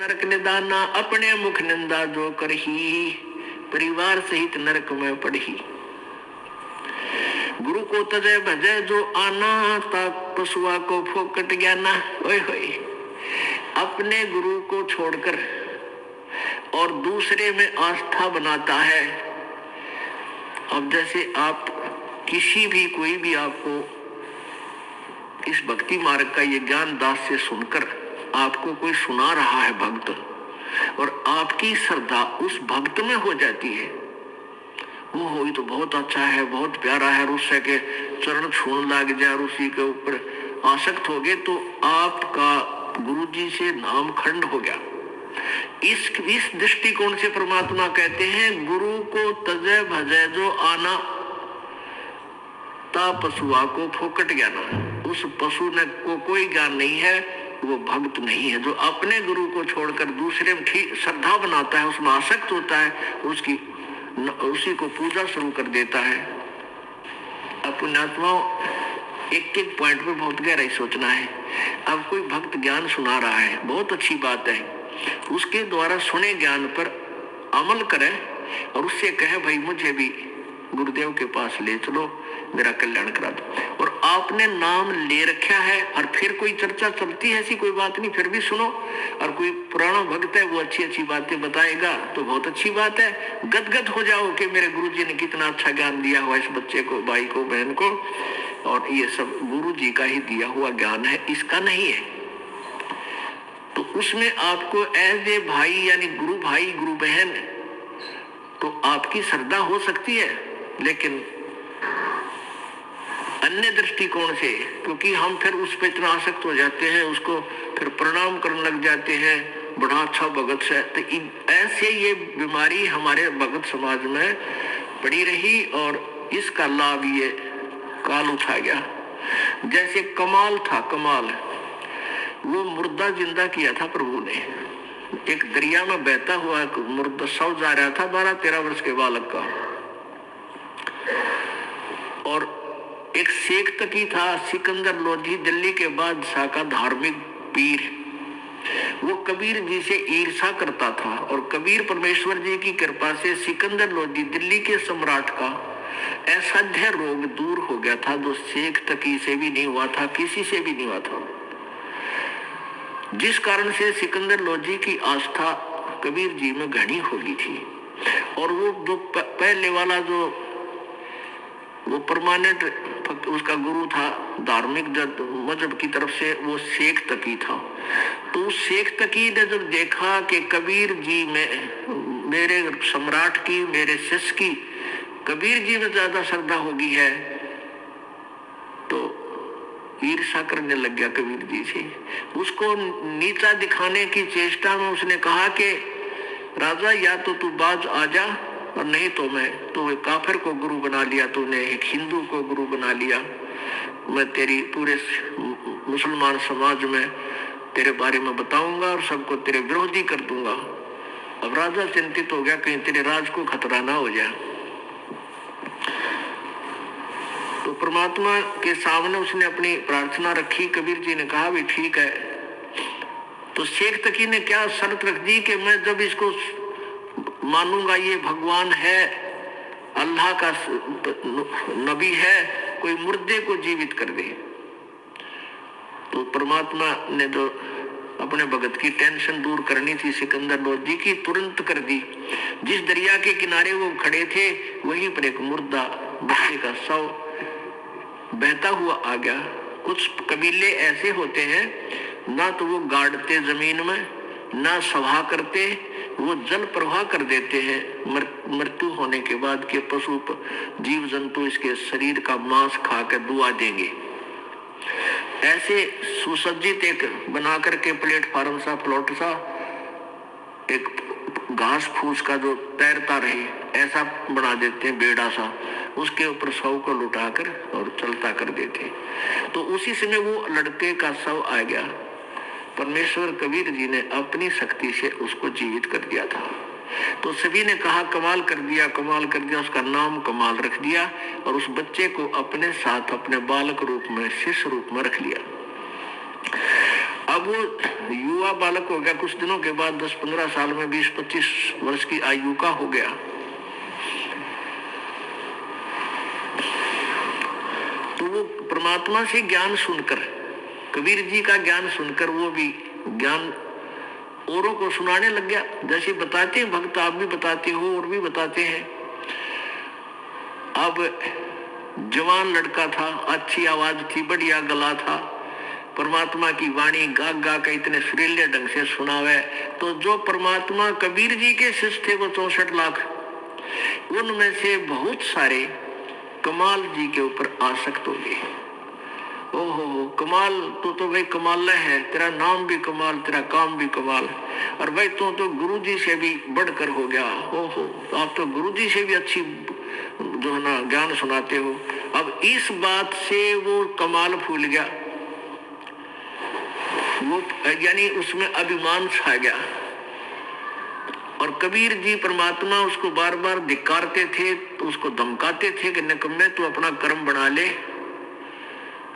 नरक निदाना अपने मुख निंदा जो करही, परिवार सहित नरक में पड़ही। गुरु को तजय भजय जो आना, ता पशुआ को फोकट ज्ञाना। ओए होए, अपने गुरु को छोड़कर और दूसरे में आस्था बनाता है। अब जैसे आप किसी भी कोई भी आपको इस भक्ति मार्ग का ये ज्ञान दास से सुनकर आपको कोई सुना रहा है भक्त, और आपकी श्रद्धा उस भक्त में हो जाती है, वो हो तो बहुत अच्छा है, बहुत प्यारा है, और उससे के चरण छूने लग जाए और उसी के ऊपर आसक्त हो गए, तो आपका गुरु जी से नाम खंड हो गया। इस दृष्टिकोण से परमात्मा कहते हैं, गुरु को तजय भजय जो आना, ता पशुआ को फोकट ज्ञाना। उस पशु ने को कोई ज्ञान नहीं है, वो भक्त नहीं है। जो अपने गुरु को छोड़कर दूसरे में ठीक श्रद्धा बनाता है, उसमें आसक्त होता है, उसी को पूजा शुरू कर देता है। पुण्यात्माओं, एक एक पॉइंट पे बहुत गहराई सोचना है। अब कोई भक्त ज्ञान सुना रहा है, बहुत अच्छी बात है, उसके द्वारा सुने ज्ञान पर अमल करें और उससे कहे भाई मुझे भी गुरुदेव के पास ले चलो, मेरा कल्याण करा दो। और आपने नाम ले रखा है और फिर कोई चर्चा चलती है, ऐसी कोई बात नहीं, फिर भी सुनो। और कोई पुराना भक्त है, वो अच्छी अच्छी बातें बताएगा तो बहुत अच्छी बात है, गदगद हो जाओ कि मेरे गुरुजी ने कितना अच्छा ज्ञान दिया हुआ इस बच्चे को, भाई को, बहन को, और ये सब गुरुजी का ही दिया हुआ ज्ञान है, इसका नहीं है। तो उसमें आपको एज ए भाई यानी गुरु भाई गुरु बहन तो आपकी श्रद्धा हो सकती है, लेकिन अन्य दृष्टिकोण से, क्योंकि हम फिर उस पर इतना आसक्त हो जाते हैं, उसको फिर प्रणाम करने लग जाते हैं, बड़ा अच्छा भगत है, तो ऐसे ये बीमारी हमारे भगत समाज में पड़ी रही और इसका लाभ ये काल उठा गया। जैसे कमाल था, कमाल वो मुर्दा जिंदा किया था प्रभु ने। एक दरिया में बहता हुआ मुर्दा शव जा रहा था 12-13 वर्ष के बालक का, और एक शेख तकी था, सिकंदर लोधी, दिल्ली के बादशाह का धार्मिक पीर। वो कबीर जी से ईर्षा करता था, और कबीर परमेश्वर जी की कृपा से सिकंदर लोधी दिल्ली के सम्राट का असाध्य रोग दूर हो गया था, जो शेख तकी से भी नहीं हुआ था, किसी से भी नहीं हुआ था। जिस कारण से सिकंदर लोधी की आस्था कबीर जी में घनी हो गई थी। और वो जो पहले वाला जो वो परमानेंट उसका गुरु था धार्मिक मजहब की तरफ से, वो शेख तकी था। तो शेख तकी ने जब देखा कि कबीर जी में, मेरे सम्राट की, मेरे शिष्य की कबीर जी में ज्यादा श्रद्धा होगी है, तो ईर्षा करने लग गया कबीर जी से। उसको नीचा दिखाने की चेष्टा में उसने कहा कि राजा, या तो तू बाज आ जा, और नहीं तो मैं तो एक काफिर को गुरु बना लिया, तूने एक हिंदू को गुरु बना लिया, मैं तेरी पूरे मुसलमान समाज में तेरे बारे में बताऊंगा और सबको तेरे विरोधी कर दूंगा। अब राजा चिंतित हो गया, कहीं तेरे राज को खतरा ना हो जाए। तो परमात्मा के सामने उसने अपनी प्रार्थना रखी। कबीर जी ने कहा भी ठीक है। तो शेख तकी ने क्या शर्त रख दी कि मैं जब इसको मानूंगा ये भगवान है, अल्लाह का नबी है, कोई मुर्दे को जीवित कर दे। तो परमात्मा ने जो अपने भगत की टेंशन दूर करनी थी सिकंदर लोधी की, तुरंत कर दी। जिस दरिया के किनारे वो खड़े थे वहीं पर एक मुर्दा बच्चे का शव बहता हुआ आ गया। कुछ कबीले ऐसे होते हैं, ना तो वो गाड़ते जमीन में, ना सभा करते, वो जल प्रवाह कर देते हैं मृत्यु होने के बाद के पशु जीव जंतु इसके शरीर का मांस खा कर दुआ देंगे। ऐसे सुसज्जित एक बना करके प्लेटफार्म सा, प्लॉट सा, एक घास फूस का जो तैरता रहे ऐसा बना देते हैं, बेड़ा सा, उसके ऊपर शव को लुटाकर और चलता कर देते। तो उसी समय वो लड़के का शव आ गया। परमेश्वर कबीर जी ने अपनी शक्ति से उसको जीवित कर दिया था। तो सभी ने कहा कमाल कर दिया, कमाल कर दिया, उसका नाम कमाल रख दिया और उस बच्चे को अपने साथ अपने बालक रूप में, शिष्य रूप में रख लिया। अब वो युवा बालक हो गया, कुछ दिनों के बाद 10-15 साल में 20-25 वर्ष की आयु का हो गया। तो वो परमात्मा से ज्ञान सुनकर, कबीर जी का ज्ञान सुनकर वो भी ज्ञान औरों को सुनाने लग गया। जैसे बताते हैं भक्त, आप भी बताते हो और भी बताते हैं। अब जवान लड़का था, अच्छी आवाज थी, बढ़िया गला था, परमात्मा की वाणी गा गा के इतने सुरीले ढंग से सुनावे। तो जो परमात्मा कबीर जी के शिष्य थे वो 64 लाख, उनमें से बहुत सारे कमाल जी के ऊपर आसक्त हो गए। ओहो, कमाल तो भाई कमाल है, तेरा नाम भी कमाल, तेरा काम भी कमाल, और भाई तो गुरु जी से भी बढ़कर हो गया। ओहो, तो आप तो गुरु जी से भी अच्छी जो है ना ज्ञान सुनाते हो। अब इस बात से वो कमाल फूल गया, वो यानी उसमें अभिमान छा गया। और कबीर जी परमात्मा उसको बार बार धिक्कारते थे, तो उसको धमकाते थे कि निकम्मे तू अपना कर्म बना ले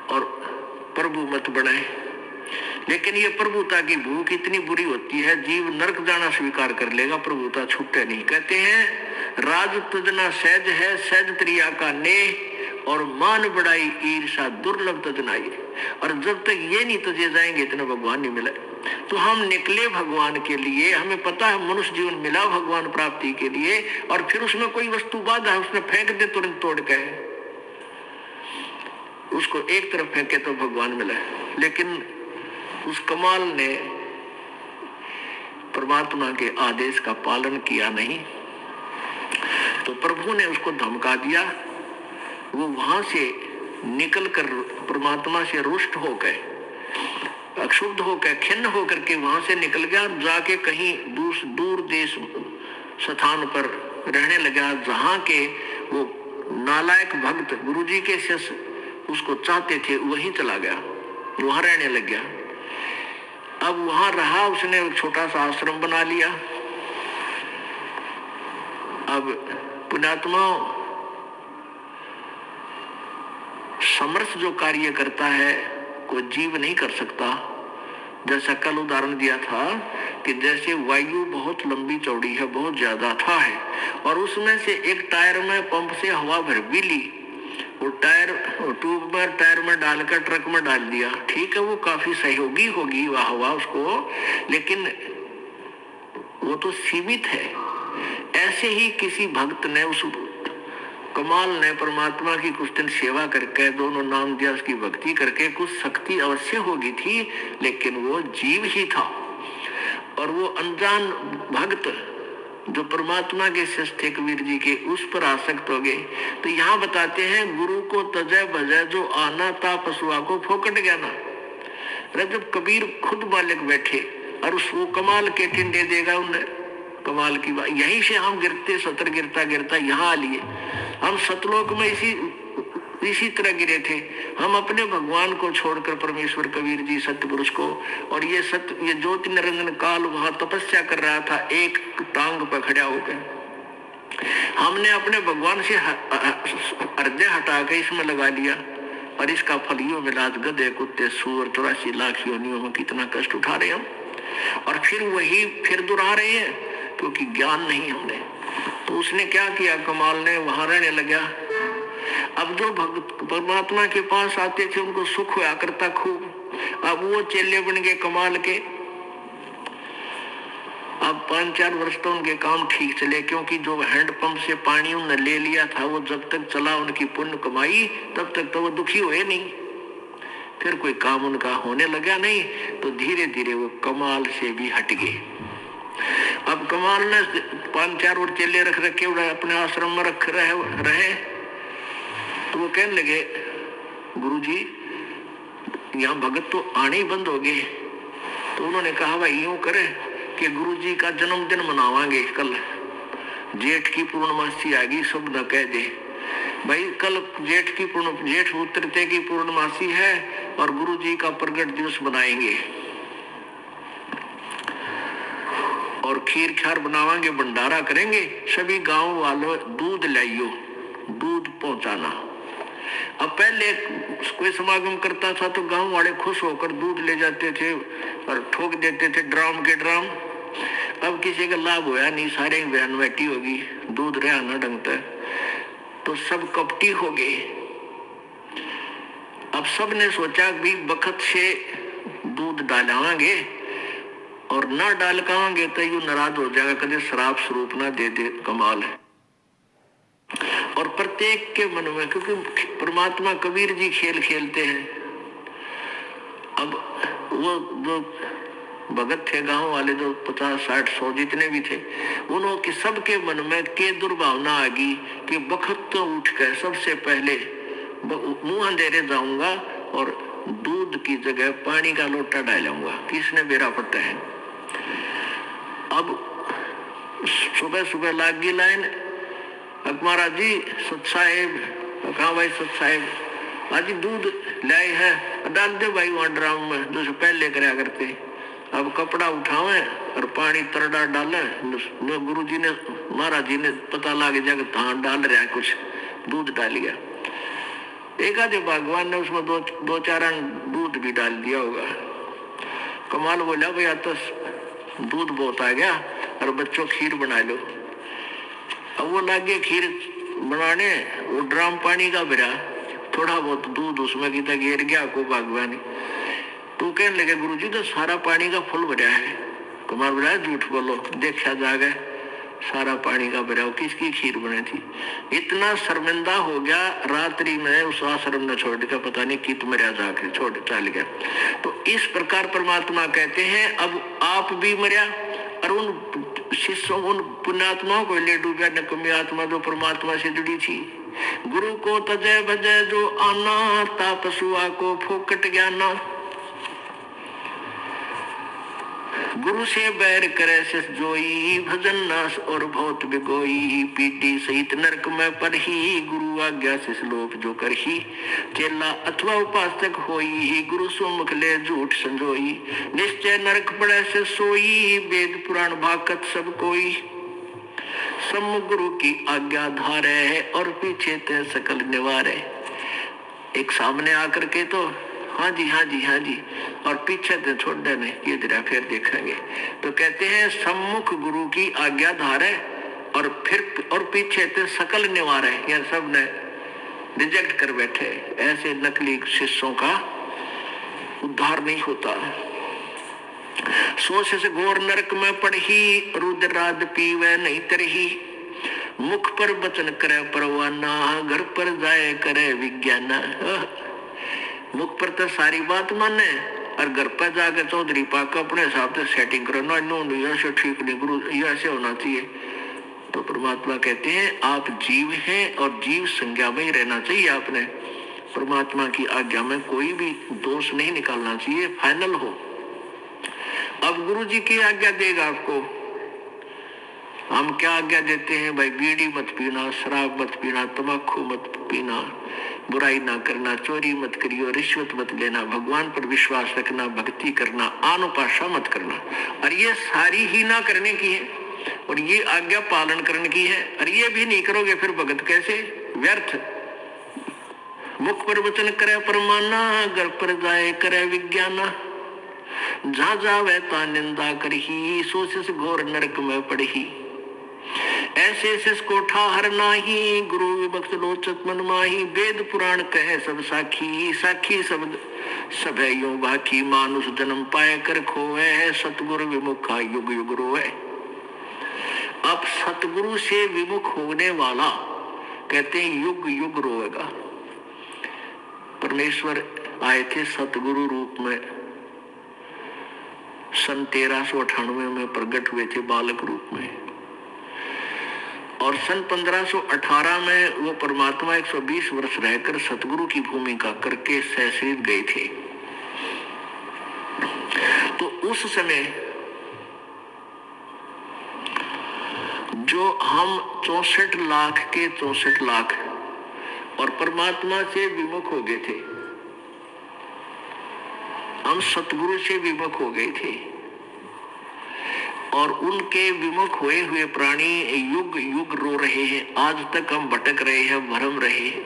और प्रभु मत बनाए। लेकिन ये प्रभुता की भूख इतनी बुरी होती है, जीव नरक जाना स्वीकार कर लेगा, प्रभुता छूटे नहीं। कहते हैं राज तजना सहज है, सहज त्रिया का नेह, और मान बढ़ाई ईर्षा दुर्लभ तजनाई। और जब तक ये नहीं तजे जाएंगे इतना भगवान नहीं मिले। तो हम निकले भगवान के लिए, हमें पता है मनुष्य जीवन मिला भगवान प्राप्ति के लिए, और फिर उसमें कोई वस्तु बाधा है उसने फेंक दे तुरंत तोड़ के, उसको एक तरफ फेंके तो भगवान मिले। लेकिन उस कमाल ने परमात्मा के आदेश का पालन किया नहीं, तो प्रभु ने उसको धमका दिया। वो वहां से निकलकर परमात्मा से रुष्ट होकर, अक्षुब्ध होकर, खिन्न होकर के वहां से निकल गया, जाके कहीं दूर देश स्थान पर रहने लगा, जहां के वो नालायक भक्त गुरुजी के शिष्य उसको चाहते थे, वहीं चला गया, वहां रहने लग गया। अब वहां रहा, उसने एक छोटा सा आश्रम बना लिया। अब पुण्यात्मा समर्थ जो कार्य करता है कोई जीव नहीं कर सकता। जैसा कल उदाहरण दिया था कि जैसे वायु बहुत लंबी चौड़ी है, बहुत ज्यादा था है, और उसमें से एक टायर में पंप से हवा भर भी ली, वो टायर ट्यूब में टायर में डालकर ट्रक में डाल दिया, ठीक है, वो काफी सहयोगी होगी वह हवा उसको, लेकिन वो तो सीमित है। ऐसे ही किसी भक्त ने, उस कमाल ने परमात्मा की कुछ दिन सेवा करके, दोनों नाम दिया, उसकी भक्ति करके कुछ शक्ति अवश्य होगी थी, लेकिन वो जीव ही था। और वो अनजान भक्त जो परमात्मा के शिष्य थे कबीर जी के, उस पर आसक्त हो गए। तो यहाँ बताते हैं गुरु को तजय भजय जो आना था पशुआ को फोकट गया ना। जब कबीर खुद मालिक बैठे और उसको कमाल के टिंडे देगा उन्हें, कमाल की बात। यहीं से हम गिरते, सतर गिरता गिरता यहाँ आ लिए। हम सतलोक में इसी तरह गिरे थे। हम अपने भगवान को छोड़कर परमेश्वर कबीर जी सत्य पुरुष को, और ये सत्य, ये ज्योति निरंजन काल वहां तपस्या कर रहा था एक टांग पर खड़ा होकर। हमने अपने भगवान से हृदय हटा के इसमें लगा लिया, और इसका फल यो मिला। आज गधे कुत्ते सूअर 84 लाख योनियों में कितना कष्ट उठा रहे हम, और फिर दोहरा रहे हैं, क्योंकि ज्ञान नहीं हमने। तो उसने क्या किया, कमाल ने वहां रहने लगा। अब जो भक्त परमात्मा के पास आते थे उनको सुख हुआ करता खूब। अब वो चेले बन गए कमाल के। अब 5-4 वर्ष तो उनके काम ठीक चले, क्योंकि जो हैंडपंप से पानी उन्होंने ले लिया था वो जब तक चला, उनकी पुण्य कमाई, तब तक तो वो दुखी हुए नहीं। फिर कोई काम उनका होने लगा नहीं, तो धीरे धीरे वो कमाल से भी हट गए। अब कमाल ने 5-4 और चेले रख रखे अपने आश्रम में रख रहे, तो वो कहने लगे गुरुजी यहाँ भगत तो आने ही बंद हो गए। तो उन्होंने कहा भाई यूं करे कि गुरुजी का जन्मदिन मनावांगे कल, जेठ की पूर्णमासी आएगी, सब न कह दे भाई कल जेठ उतरते की पूर्णमासी है और गुरुजी का प्रगट दिवस बनाएंगे, और खीर खार बनावांगे, भंडारा करेंगे, सभी गांव वालों दूध लाइयो, दूध पहुंचाना। अब पहले कोई समागम करता था तो गांव वाले खुश होकर दूध ले जाते थे और ठोक देते थे ड्राम के ड्राम। अब किसी का लाभ होया नहीं, सारे बयानवटी होगी, दूध रहा ना ढंगता, तो सब कपटी हो गए। अब सब ने सोचा भी बखत से दूध डालावांगे और ना डाल कावांगे तो यू नाराज हो जाएगा, कदे शराब स्वरूप ना दे दे, कमाल है। और प्रत्येक के मन में, क्योंकि परमात्मा कबीर जी खेल खेलते हैं। अब वो जो भगत थे गांव वाले, जो 50, 60, 100 जितने भी थे, उन्होंने कि सबके मन में के दुर्भावना आ गई कि बखत तो उठ कर सबसे पहले मुंह अंधेरे जाऊंगा और दूध की जगह पानी का लोटा डालूंगा, किसने बेरा पट्टा है। अब सुबह सुबह लाग गई लाइन, महाराज जी सत साहेब, कहा भाई सत साहेब आज दूध लाए है, डाल दे भाई वहां ड्राम में, जो पहले कराया करते। अब कपड़ा उठावे और पानी तरड़ा डाले, गुरु जी ने, महाराज जी ने पता लग जाएगा हाँ डाल रहा है कुछ, दूध डाल गया। एक आधे भगवान ने उसमें दो चार दूध भी डाल दिया होगा। कमाल बोला भैया तो दूध बहुत आ गया और बच्चों खीर बना लो। अब वो लागे खीर बनाने, वो ड्राम पानी का भरा, थोड़ा बहुत दूध उसमें की तक गिर गया को भगवान। तो कहने लगे गुरु जी तो सारा पानी का फुल भरा है। कुमार बोला झूठ बोलो, देखा जाएगा सारा पानी का भरा, किसकी खीर बनी थी। इतना शर्मिंदा हो गया, रात्रि में उस आश्रम ने छोड़ दिया, पता नहीं कित मरिया जाकर छोड़ चल गया। तो इस प्रकार परमात्मा कहते हैं अब आप भी मरिया और उन शिष्यों, उन पुण्यात्माओं को ले डूबा, नकमी आत्मा जो परमात्मा से जुड़ी थी। गुरु को तजय भजय जो आना, तापसुआ को फोकट ज्ञाना। गुरु से बैर करे सिस जोई, भजन नाश और बहुत बिगोई। पीटी सहित नरक में परही, गुरु आज्ञा से श्लोक जो करही। चेला अथवा उपासक होई, गुरु सुमुख ले झूठ संजोई। निश्चय नरक पड़े से सोई, वेद पुराण भाकत सब कोई। सम्मुख गुरु की आज्ञा धारे, और पीछे ते सकल निवारे। एक सामने आकर के तो हाँ जी हाँ जी हाँ जी, और पीछे तो छोड़ देने, ये जरा फिर देखेंगे। तो कहते हैं सम्मुख गुरु की आज्ञा धारे और फिर और पीछे तो सकल निवारे, यह सब ने रिजेक्ट कर बैठे। ऐसे नकली शिष्यों का उद्धार नहीं होता। सोच से घोर नरक में पड़ही, रुद्राद पीवे नहीं तरही। मुख पर वचन करे परवाना, घर पर जाए करे विज्ञाना। मुख पर तो सारी बात माने और घर पर जाकर चौधरी पाक अपने हिसाब से सेटिंग करना, ऐसे ठीक नहीं गुरु, ये ऐसे होना चाहिए। तो परमात्मा कहते हैं आप जीव हैं और जीव संज्ञा में ही रहना चाहिए। आपने परमात्मा की आज्ञा में कोई भी दोष नहीं निकालना चाहिए, फाइनल हो। अब गुरु जी की आज्ञा देगा आपको। हम क्या आज्ञा देते हैं भाई, बीड़ी मत पीना, शराब मत पीना, तम्बाकू मत पीना, बुराई ना करना, चोरी मत करियो, रिश्वत मत लेना, भगवान पर विश्वास रखना, भक्ति करना, आनुपाशा मत करना। और ये सारी ही ना करने की है और ये आज्ञा पालन करने की है। और ये भी नहीं करोगे फिर भगत कैसे, व्यर्थ। मुख पर वचन करे परमाना, घर पर जाए करे विज्ञाना। जहाँ जावे ता निंदा करही, सोच घोर नरक में पड़ही। ऐसे शिष को ठाहर नाही, गुरु विभक्त लोचत मन माही। वेद पुराण कहे सब साखी, साखी शब्द सब है यूं बाकी। मानुष जन्म पाए कर खोए, सतगुरु विमुख का युग युग रोए। अब सतगुरु से विमुख होने वाला कहते हैं युग युग रोएगा। परमेश्वर आए थे सतगुरु रूप में, सन 1398 में प्रकट हुए थे बालक रूप में, और सन 1518 में वो परमात्मा 120 वर्ष रहकर सतगुरु की भूमिका करके सहस्रित गए थे। तो उस समय जो हम 64 लाख के 64 लाख और परमात्मा से विमुख हो गए थे, हम सतगुरु से विमुख हो गए थे और उनके विमुख हुए हुए प्राणी युग युग रो रहे हैं। आज तक हम भटक रहे हैं, भरम रहे हैं।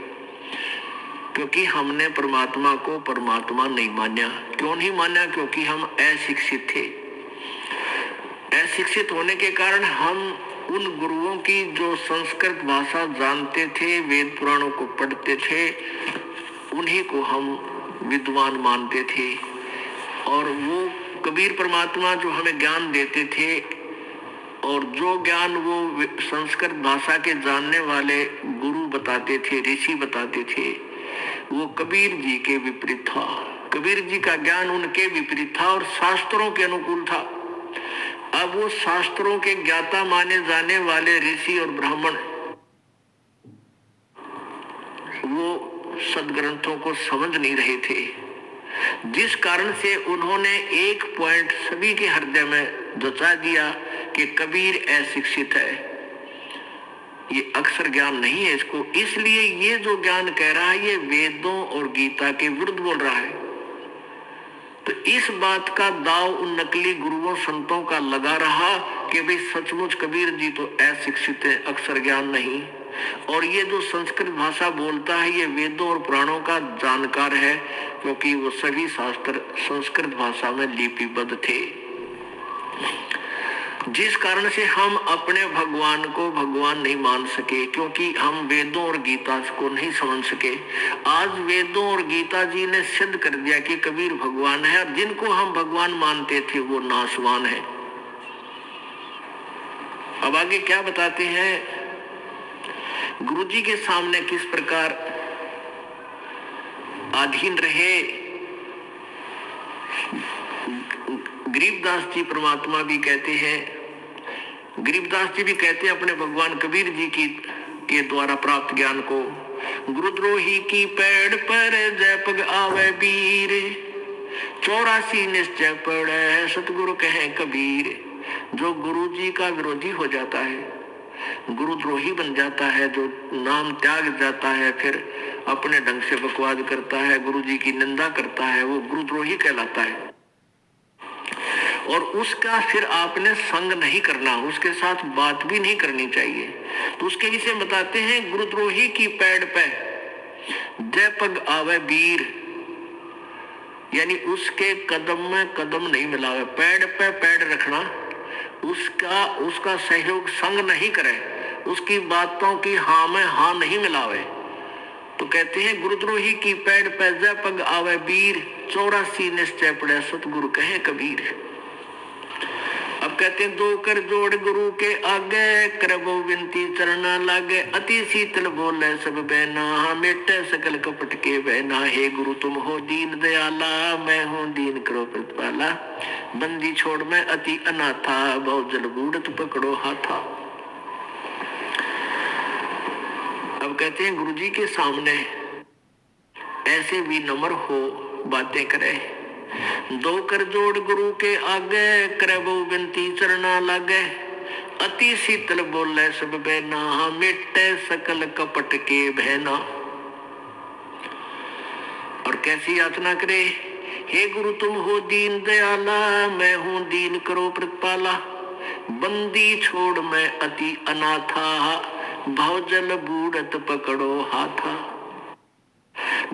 क्योंकि हमने परमात्मा को परमात्मा नहीं माना। क्यों नहीं माना? क्योंकि हम अशिक्षित थे। अशिक्षित होने के कारण हम उन गुरुओं की जो संस्कृत भाषा जानते थे, वेद पुराणों को पढ़ते थे, उन्हीं को हम विद्वान मानते थे। और वो कबीर परमात्मा जो हमें ज्ञान देते थे, और जो ज्ञान वो संस्कृत भाषा के जानने वाले गुरु बताते थे, ऋषि बताते थे, वो कबीर जी के विपरीत था। कबीर जी का ज्ञान उनके विपरीत था और शास्त्रों के अनुकूल था। अब वो शास्त्रों के ज्ञाता माने जाने वाले ऋषि और ब्राह्मण वो सदग्रंथों को समझ नहीं रहे थे, जिस कारण से उन्होंने एक पॉइंट सभी के हृदय में जचा दिया कि कबीर अशिक्षित है, ये अक्षर ज्ञान नहीं है इसको, इसलिए ये जो ज्ञान कह रहा है ये वेदों और गीता के विरुद्ध बोल रहा है। तो इस बात का दाव उन नकली गुरुओं संतों का लगा रहा कि भाई सचमुच कबीर जी तो अशिक्षित है, अक्षर ज्ञान नहीं, और ये जो संस्कृत भाषा बोलता है ये वेदों और पुराणों का जानकार है, क्योंकि वो सभी शास्त्र संस्कृत भाषा में लिपिबद्ध थे। जिस कारण से हम अपने भगवान को भगवान नहीं मान सके, क्योंकि हम वेदों और गीता को नहीं समझ सके। आज वेदों और गीता जी ने सिद्ध कर दिया कि कबीर भगवान है, और जिनको हम भगवान मानते थे वो नाशवान है। अब आगे क्या बताते हैं, गुरुजी के सामने किस प्रकार अधीन रहे। गरीबदास जी परमात्मा भी कहते हैं, गरीबदास जी भी कहते हैं अपने भगवान कबीर जी की के द्वारा प्राप्त ज्ञान को, गुरुद्रोही की पेड़ पर जय पग आवे वीर, 84 निश्चय पड़े सतगुरु कहे कबीर। जो गुरु जी का विरोधी हो जाता है, गुरुद्रोही बन जाता है, जो नाम त्याग जाता है, फिर अपने ढंग से बकवाद करता है, गुरु जी की निंदा करता है, वो गुरुद्रोही कहलाता है। और उसका फिर आपने संग नहीं करना, उसके साथ बात भी नहीं करनी चाहिए। तो उसके विषय बताते हैं, गुरुद्रोही की पैड़ पे जय पग आवे वीर, यानी उसके कदम में कदम नहीं मिलावे, पैड़ पे पैड़ रखना, उसका सहयोग संग नहीं करे, उसकी बातों की हाँ में हाँ नहीं मिलावे। तो कहते हैं गुरुद्रोही की पैड़ पे जय पग आवे वीर, 84 निश्चय पड़े सतगुरु कहे कबीर। अब कहते हैं, दो कर जोड़ गुरु के आगे, करबो विनती चरना लागे, अति शीतल बोले सब बहना, मिटे सकल कपट के बहना। हे गुरु तुम हो दीन दयाला, मैं हूँ दीन करो प्रतिपाला, बंदी छोड़ मैं अति अनाथा, बहुत जल बूढ़त पकड़ो हाथा। अब कहते हैं गुरु जी के सामने ऐसे विनम्र हो, बातें करे, दो कर जोड़ गुरु के आगे, करबो विनती चरना लागे, अति शीतल बोले सब बहना, मिटे सकल कपट के बहना। और कैसी याचना करे, हे गुरु तुम हो दीन दयाला, मैं हूँ दीन करो प्रतिपाला, बंदी छोड़ मैं अति अनाथा, भवजल बूढ़त पकड़ो हाथा।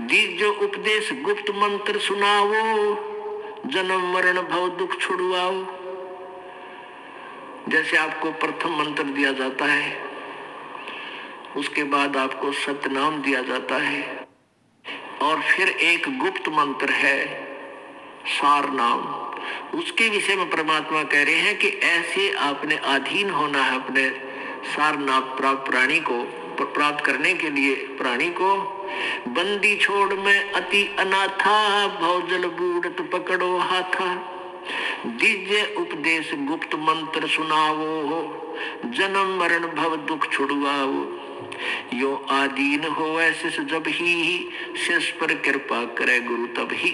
दीजो उपदेश गुप्त मंत्र सुनाओ, जन्म मरण भव दुख छुड़वाओ। जैसे आपको प्रथम मंत्र दिया जाता है, उसके बाद आपको सतनाम दिया जाता है, और फिर एक गुप्त मंत्र है सार नाम, उसके विषय में परमात्मा कह रहे हैं कि ऐसे आपने अधीन होना है अपने सार नाम प्राप्त प्राणी को प्राप्त करने के लिए। प्राणी को बंदी छोड़ में अति अनाथा, भवजल बूढ़त पकड़ो हाथा। दीजे उपदेश गुप्त मंत्र सुनावो, जन्म मरण भव दुख छुड़वाओ। यो आदीन हो ऐसे जब ही, शिष्य पर कृपा करे गुरु तब ही।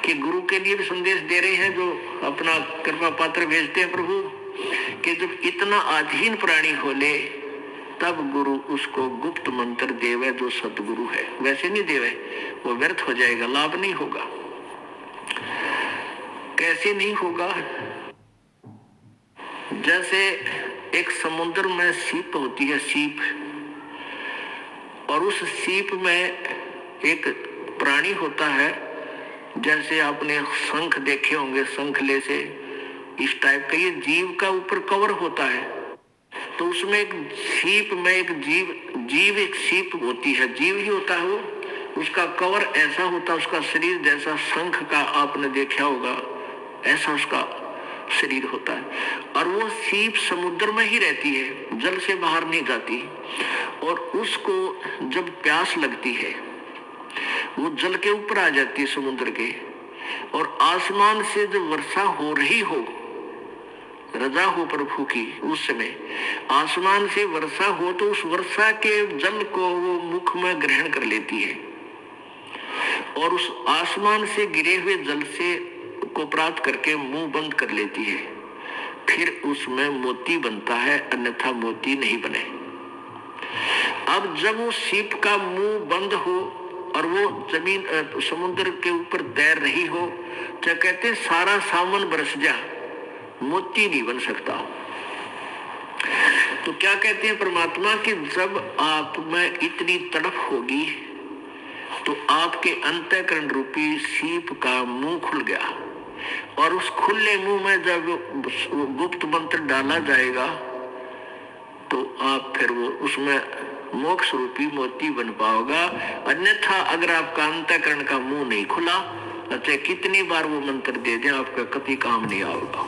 कि गुरु के लिए भी संदेश दे रहे हैं, जो अपना कृपा पात्र भेजते हैं प्रभु, कि जब इतना अधीन प्राणी हो ले तब गुरु उसको गुप्त मंत्र देवे, जो सतगुरु है। वैसे नहीं देवे, वो व्यर्थ हो जाएगा, लाभ नहीं होगा। कैसे नहीं होगा? जैसे एक समुद्र में सीप होती है, सीप, और उस सीप में एक प्राणी होता है, जैसे आपने शंख देखे होंगे, शंखले से इस टाइप का ये जीव का ऊपर कवर होता है। तो उसमें एक सीप में एक जीव एक सीप होती है, जीव ही होता है वो, उसका कवर ऐसा होता है, उसका शरीर जैसा शंख का आपने देखा होगा, ऐसा उसका शरीर होता है। और वो सीप समुद्र में ही रहती है, जल से बाहर नहीं जाती। और उसको जब प्यास लगती है वो जल के ऊपर आ जाती है, समुद्र के, और आसमान से जब वर्षा हो रही हो, रजा हो प्रभु की, उस समय आसमान से वर्षा हो तो उस वर्षा के जल को वो मुख में ग्रहण कर लेती है और उस आसमान से गिरे हुए जल से को प्राप्त करके मुंह बंद कर लेती है। फिर उसमें मोती बनता है, अन्यथा मोती नहीं बने। अब जब वो सीप का मुंह बंद हो और वो जमीन समुद्र के ऊपर तैर रही हो, तो कहते हैं सारा सावन बरस जा, मोती नहीं बन सकता। तो क्या कहते हैं परमात्मा कि जब आप में इतनी तड़प होगी तो आपके अंतःकरण रूपी सीप का मुंह खुल गया, और उस खुले मुंह में जब गुप्त मंत्र डाला जाएगा तो आप फिर वो उसमें मोक्ष रूपी मोती बन पाओगा। अन्यथा अगर आपका अंतःकरण का मुंह नहीं खुला, चाहे कितनी बार वो मंत्र दे दें, आपका कभी काम नहीं आएगा।